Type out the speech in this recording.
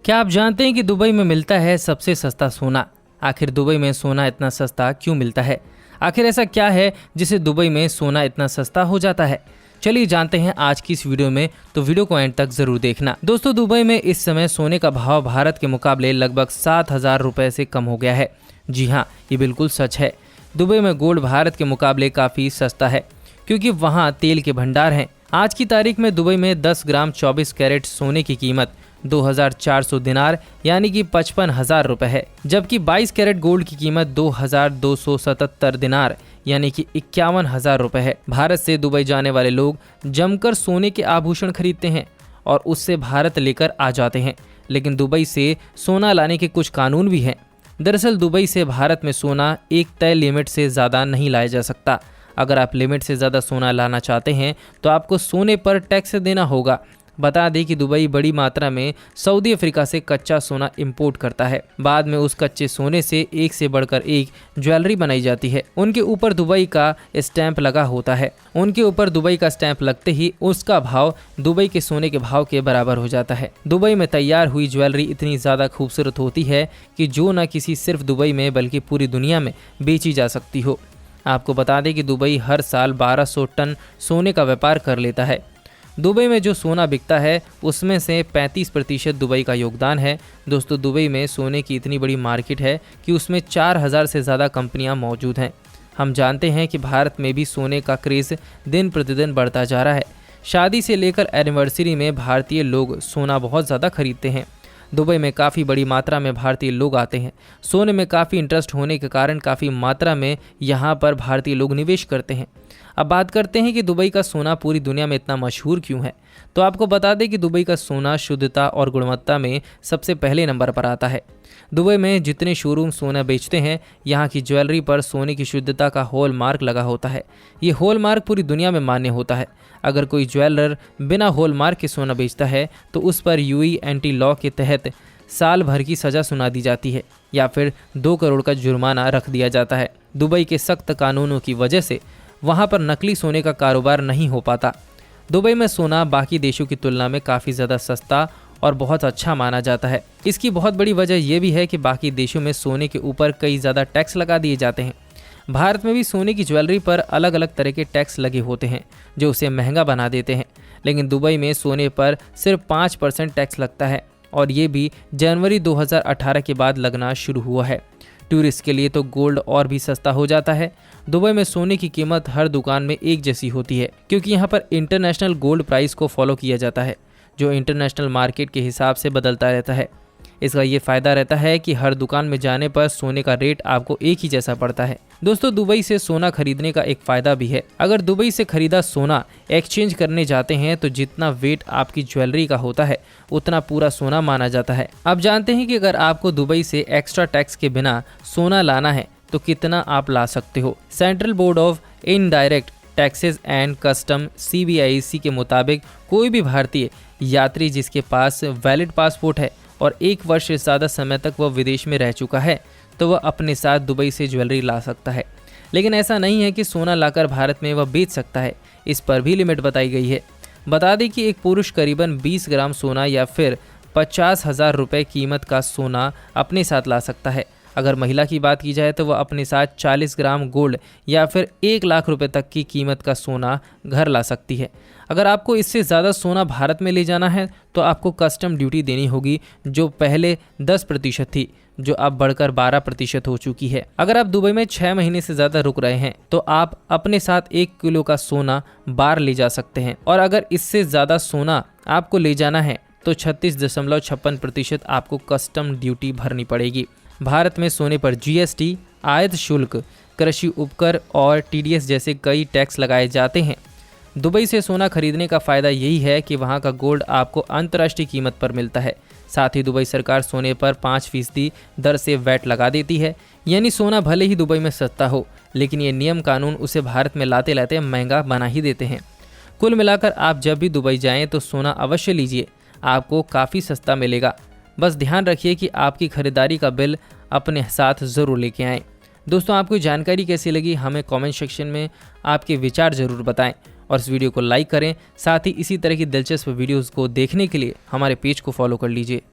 क्या आप जानते हैं कि दुबई में मिलता है सबसे सस्ता सोना? आखिर दुबई में सोना इतना सस्ता क्यों मिलता है? आखिर ऐसा क्या है जिसे दुबई में सोना इतना सस्ता हो जाता है? चलिए जानते हैं आज की इस वीडियो में, तो वीडियो को एंड तक जरूर देखना। दोस्तों, दुबई में इस समय सोने का भाव भारत के मुकाबले लगभग 7,000 रुपए से कम हो गया है। जी हाँ, ये बिल्कुल सच है। दुबई में गोल्ड भारत के मुकाबले काफ़ी सस्ता है क्योंकि वहाँ तेल के भंडार हैं। आज की तारीख में दुबई में 10 ग्राम 24 कैरेट सोने की कीमत 2,400 दिनार यानी कि 55,000 रुपए है, जबकि 22 कैरेट गोल्ड की कीमत 2,277 दिनार यानी कि 51,000 रुपए है। भारत से दुबई जाने वाले लोग जमकर सोने के आभूषण खरीदते हैं और उससे भारत लेकर आ जाते हैं, लेकिन दुबई से सोना लाने के कुछ कानून भी हैं। दरअसल दुबई से भारत में सोना एक तय लिमिट से ज़्यादा नहीं लाया जा सकता। अगर आप लिमिट से ज़्यादा सोना लाना चाहते हैं तो आपको सोने पर टैक्स देना होगा। बता दें कि दुबई बड़ी मात्रा में सऊदी अफ्रीका से कच्चा सोना इंपोर्ट करता है। बाद में उस कच्चे सोने से एक से बढ़कर एक ज्वेलरी बनाई जाती है। उनके ऊपर दुबई का स्टैंप लगा होता है। उनके ऊपर दुबई का स्टैंप लगते ही उसका भाव दुबई के सोने के भाव के बराबर हो जाता है। दुबई में तैयार हुई ज्वेलरी इतनी ज़्यादा खूबसूरत होती है कि जो न किसी सिर्फ दुबई में बल्कि पूरी दुनिया में बेची जा सकती हो। आपको बता दें कि दुबई हर साल 1200 टन सोने का व्यापार कर लेता है। दुबई में जो सोना बिकता है उसमें से 35% दुबई का योगदान है। दोस्तों, दुबई में सोने की इतनी बड़ी मार्केट है कि उसमें 4,000 से ज़्यादा कंपनियां मौजूद हैं। हम जानते हैं कि भारत में भी सोने का क्रेज़ दिन प्रतिदिन बढ़ता जा रहा है। शादी से लेकर एनिवर्सरी में भारतीय लोग सोना बहुत ज़्यादा खरीदते हैं। दुबई में काफ़ी बड़ी मात्रा में भारतीय लोग आते हैं। सोने में काफ़ी इंटरेस्ट होने के कारण काफ़ी मात्रा में यहाँ पर भारतीय लोग निवेश करते हैं। अब बात करते हैं कि दुबई का सोना पूरी दुनिया में इतना मशहूर क्यों है। तो आपको बता दें कि दुबई का सोना शुद्धता और गुणवत्ता में सबसे पहले नंबर पर आता है। दुबई में जितने शोरूम सोना बेचते हैं, यहाँ की ज्वेलरी पर सोने की शुद्धता का हॉल मार्क लगा होता है। ये हॉल मार्क पूरी दुनिया में मान्य होता है। अगर कोई ज्वेलर बिना हॉल मार्क के सोना बेचता है तो उस पर यूएई एंटी लॉ के तहत साल भर की सज़ा सुना दी जाती है या फिर 2 करोड़ का जुर्माना रख दिया जाता है। दुबई के सख्त कानूनों की वजह से वहाँ पर नकली सोने का कारोबार नहीं हो पाता। दुबई में सोना बाकी देशों की तुलना में काफ़ी ज़्यादा सस्ता और बहुत अच्छा माना जाता है। इसकी बहुत बड़ी वजह यह भी है कि बाकी देशों में सोने के ऊपर कई ज़्यादा टैक्स लगा दिए जाते हैं। भारत में भी सोने की ज्वेलरी पर अलग अलग तरह के टैक्स लगे होते हैं जो उसे महंगा बना देते हैं, लेकिन दुबई में सोने पर सिर्फ 5% टैक्स लगता है और ये भी जनवरी 2018 के बाद लगना शुरू हुआ है। टूरिस्ट के लिए तो गोल्ड और भी सस्ता हो जाता है। दुबई में सोने की कीमत हर दुकान में एक जैसी होती है क्योंकि यहाँ पर इंटरनेशनल गोल्ड प्राइस को फॉलो किया जाता है जो इंटरनेशनल मार्केट के हिसाब से बदलता रहता है। इसका ये फ़ायदा रहता है कि हर दुकान में जाने पर सोने का रेट आपको एक ही जैसा पड़ता है। दोस्तों, दुबई से सोना खरीदने का एक फ़ायदा भी है। अगर दुबई से खरीदा सोना एक्सचेंज करने जाते हैं तो जितना वेट आपकी ज्वेलरी का होता है उतना पूरा सोना माना जाता है। आप जानते हैं कि अगर आपको दुबई से एक्स्ट्रा टैक्स के बिना सोना लाना है तो कितना आप ला सकते हो। Central board of indirect taxes and custom CBIC के मुताबिक कोई भी भारतीय यात्री जिसके पास वैलिड पासपोर्ट है और 1 वर्ष से ज़्यादा समय तक वह विदेश में रह चुका है तो वह अपने साथ दुबई से ज्वेलरी ला सकता है। लेकिन ऐसा नहीं है कि सोना लाकर भारत में वह बेच सकता है, इस पर भी लिमिट बताई गई है। बता दें कि एक पुरुष करीबन 20 ग्राम सोना या फिर 50,000 रुपये कीमत का सोना अपने साथ ला सकता है। अगर महिला की बात की जाए तो वह अपने साथ 40 ग्राम गोल्ड या फिर 1 लाख रुपए तक की कीमत का सोना घर ला सकती है। अगर आपको इससे ज़्यादा सोना भारत में ले जाना है तो आपको कस्टम ड्यूटी देनी होगी जो पहले 10% थी, जो अब बढ़कर 12% हो चुकी है। अगर आप दुबई में 6 महीने से ज़्यादा रुक रहे हैं तो आप अपने साथ 1 किलो का सोना बार ले जा सकते हैं और अगर इससे ज़्यादा सोना आपको ले जाना है तो 36.56% आपको कस्टम ड्यूटी भरनी पड़ेगी। भारत में सोने पर GST, आयात शुल्क, कृषि उपकर और TDS जैसे कई टैक्स लगाए जाते हैं। दुबई से सोना खरीदने का फ़ायदा यही है कि वहाँ का गोल्ड आपको अंतर्राष्ट्रीय कीमत पर मिलता है। साथ ही दुबई सरकार सोने पर 5% दर से वैट लगा देती है, यानी सोना भले ही दुबई में सस्ता हो लेकिन ये नियम कानून उसे भारत में लाते लाते महंगा बना ही देते हैं। कुल मिलाकर आप जब भी दुबई जाएँ तो सोना अवश्य लीजिए, आपको काफ़ी सस्ता मिलेगा। बस ध्यान रखिए कि आपकी खरीदारी का बिल अपने साथ ज़रूर लेके आएँ। दोस्तों, आपको जानकारी कैसी लगी हमें कमेंट सेक्शन में आपके विचार ज़रूर बताएं और इस वीडियो को लाइक करें। साथ ही इसी तरह की दिलचस्प वीडियोस को देखने के लिए हमारे पेज को फॉलो कर लीजिए।